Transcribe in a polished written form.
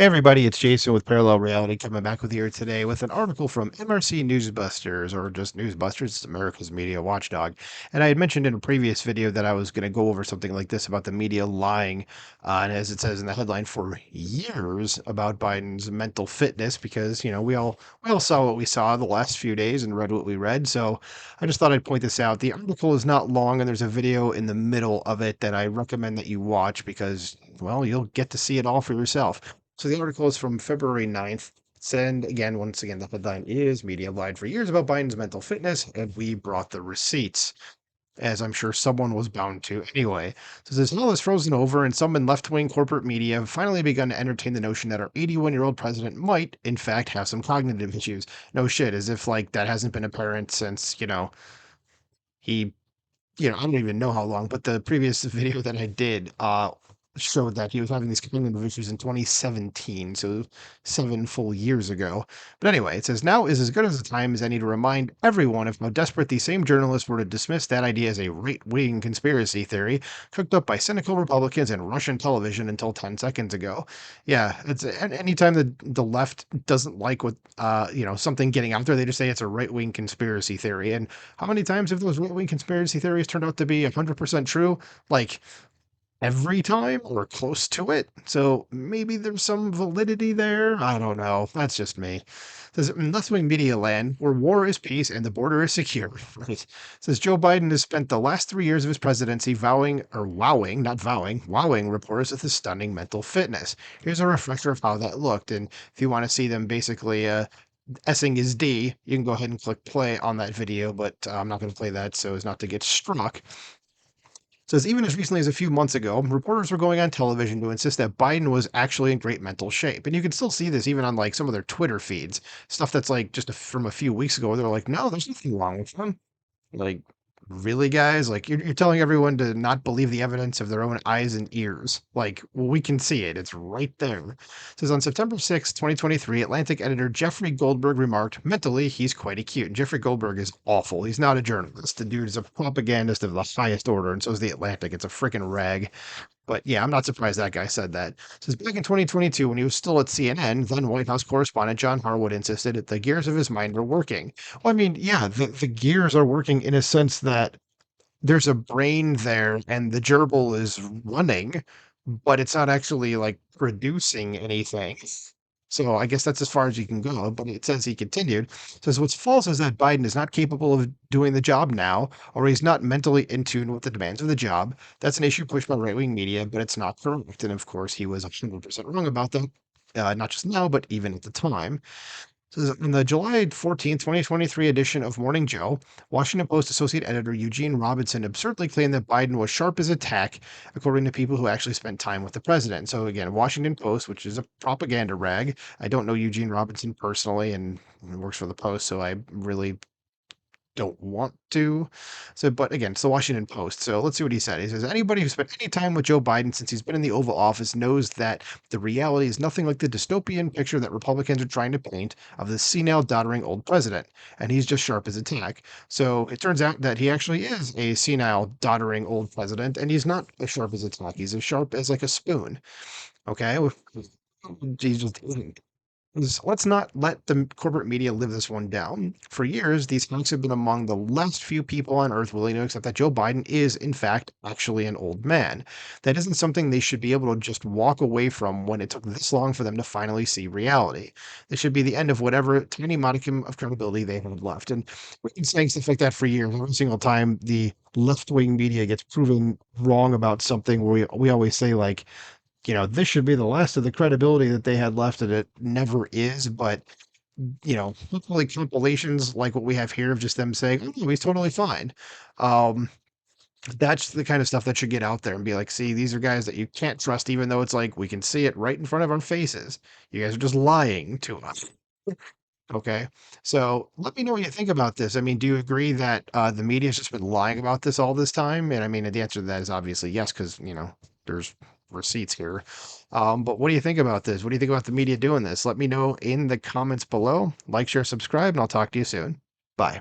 Hey everybody, it's Jason with Parallel Reality coming back with you today with an article from MRC Newsbusters, or just Newsbusters. It's America's media watchdog. And I had mentioned in a previous video that I was going to go over something like this about the media lying, and as it says in the headline, for years about Biden's mental fitness, because we all saw what we saw the last few days and read what we read. So I just thought I'd point this out. The article is not long, and there's a video in the middle of it that I recommend that you watch because, well, you'll get to see it all for yourself. So the article is from February 9th. And again, once again, the headline is Media lied for years about Biden's mental fitness, and we brought the receipts, as I'm sure someone was bound to anyway. So this all is frozen over, and some in left wing corporate media have finally begun to entertain the notion that our 81-year-old president might, in fact, have some cognitive issues. No shit, as if like that hasn't been apparent since, he I don't even know how long, but the previous video that I did showed that he was having these cognitive issues in 2017, so 7 full years ago. But anyway, it says now is as good as a time as any to remind everyone of how desperate these same journalists were to dismiss that idea as a right-wing conspiracy theory cooked up by cynical Republicans and Russian television until 10 seconds ago. Yeah, it's anytime the left doesn't like what something getting out there, they just say it's a right-wing conspiracy theory. And how many times have those right-wing conspiracy theories turned out to be 100% true? Like every time or close to it. So maybe there's some validity there. I don't know. That's just me. It says in left-wing media land where war is peace and the border is secure. Right. It says Joe Biden has spent the last 3 years of his presidency vowing or wowing, not vowing, wowing reporters with his stunning mental fitness. Here's a refresher of how that looked. And if you want to see them basically S'ing his D, you can go ahead and click play on that video, but I'm not going to play that so as not to get struck. Says even as recently as a few months ago, reporters were going on television to insist that Biden was actually in great mental shape. And you can still see this even on like some of their Twitter feeds, stuff that's like just from a few weeks ago. They're like, no, there's nothing wrong with him. Like, really, guys? Like, you're telling everyone to not believe the evidence of their own eyes and ears. Like, well, we can see it. It's right there. It says on September 6th, 2023, Atlantic editor Jeffrey Goldberg remarked, mentally, he's quite acute. And Jeffrey Goldberg is awful. He's not a journalist. The dude is a propagandist of the highest order, and so is the Atlantic. It's a freaking rag. But yeah, I'm not surprised that guy said that. Says back in 2022, when he was still at CNN, then White House correspondent John Harwood insisted that the gears of his mind were working. Well, I mean, yeah, the gears are working in a sense that there's a brain there and the gerbil is running, but it's not actually like producing anything. So I guess that's as far as you can go. But it says he continued. Says what's false is that Biden is not capable of doing the job now, or he's not mentally in tune with the demands of the job. That's an issue pushed by right wing media, but it's not correct. And of course, he was 100% wrong about that. Not just now, but even at the time. So in the July 14th, 2023 edition of Morning Joe, Washington Post associate editor Eugene Robinson absurdly claimed that Biden was sharp as a tack, according to people who actually spent time with the president. So again, Washington Post, which is a propaganda rag. I don't know Eugene Robinson personally, and he works for the Post, so I really don't want to. So, but again, it's the Washington Post. So let's see what he said. He says anybody who spent any time with Joe Biden since he's been in the Oval Office knows that the reality is nothing like the dystopian picture that Republicans are trying to paint of the senile, doddering old president. And he's just sharp as a tack. So it turns out that he actually is a senile, doddering old president, and he's not as sharp as a tack. He's as sharp as like a spoon. Okay. Jesus. Let's not let the corporate media live this one down. For years, these hacks have been among the last few people on earth willing to accept that Joe Biden is, in fact, actually an old man. That isn't something they should be able to just walk away from when it took this long for them to finally see reality. This should be the end of whatever tiny modicum of credibility they had left. And we've been saying stuff like that for years. Every single time the left-wing media gets proven wrong about something, we always say, like, this should be the last of the credibility that they had left, and it never is. But, hopefully compilations like what we have here of just them saying, oh, no, he's totally fine. Um, that's the kind of stuff that should get out there and be like, see, these are guys that you can't trust, even though it's like we can see it right in front of our faces. You guys are just lying to us. Okay. So let me know what you think about this. I mean, do you agree that the media's just been lying about this all this time? And I mean, the answer to that is obviously yes, because, there's receipts here. But what do you think about this? What do you think about the media doing this? Let me know in the comments below. Like, share, subscribe, and I'll talk to you soon. Bye.